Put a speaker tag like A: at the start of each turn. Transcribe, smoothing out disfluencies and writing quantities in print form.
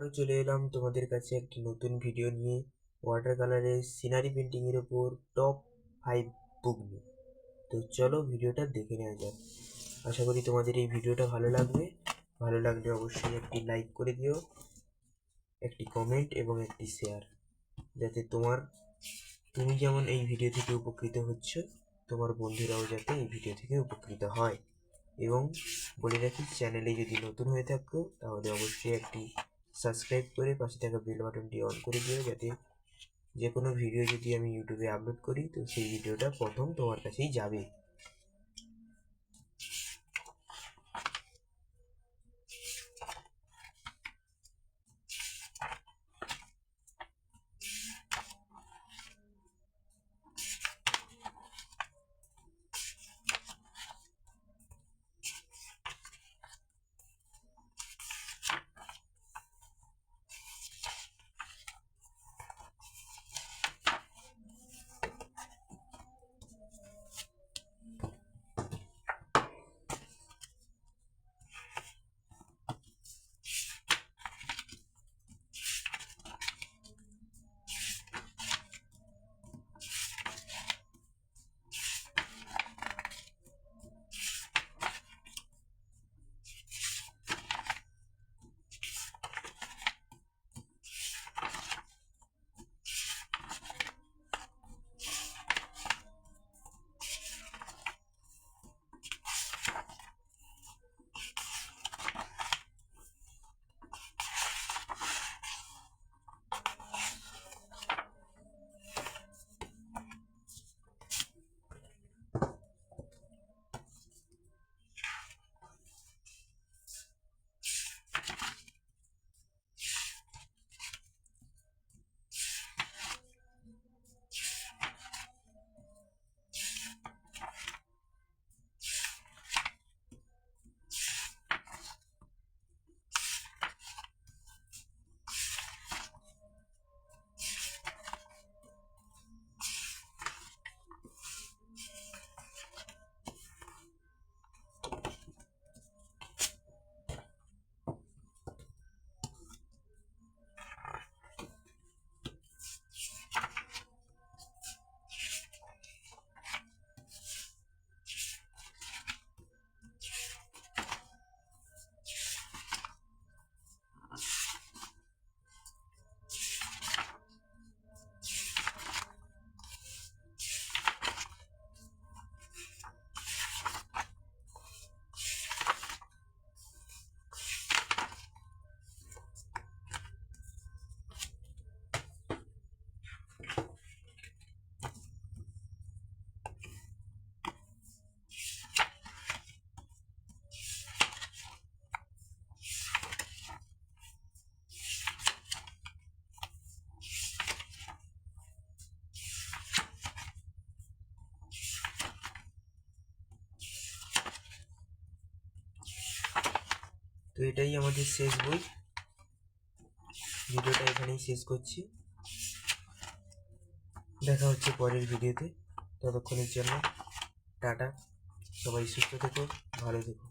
A: আবারও চলে এলাম তোমাদের কাছে একটি নতুন ভিডিও নিয়ে ওয়াটার কালারের সিনারি পেন্টিংয়ের ওপর টপ 5 বুক নিয়ে। তো চলো ভিডিওটা দেখে নেওয়া যাক। আশা করি তোমাদের এই ভিডিওটা ভালো লাগবে। ভালো লাগলে অবশ্যই একটি লাইক করে দিও, একটি কমেন্ট এবং একটি শেয়ার, যাতে তুমি যেমন এই ভিডিও থেকে উপকৃত হচ্ছ, তোমার বন্ধুরাও যাতে এই ভিডিও থেকে উপকৃত হয়। এবং বলে রাখি, চ্যানেলে যদি নতুন হয়ে থাকো তাহলে অবশ্যই একটি সাবস্ক্রাইব করে পাশে থাকা বেল বাটনটি অন করে দিও, যাতে যে কোনো ভিডিও যদি আমি ইউটিউবে আপলোড করি তো সেই ভিডিওটা প্রথম তোমার কাছেই যাবে। তো এটাই আমাদের শেষ বই। ভিডিওটা এখানেই শেষ করছি। দেখা হচ্ছে পরের ভিডিওতে। ততক্ষণের জন্য টাটা। সবাই সুস্থ থেকো, ভালো থেকো।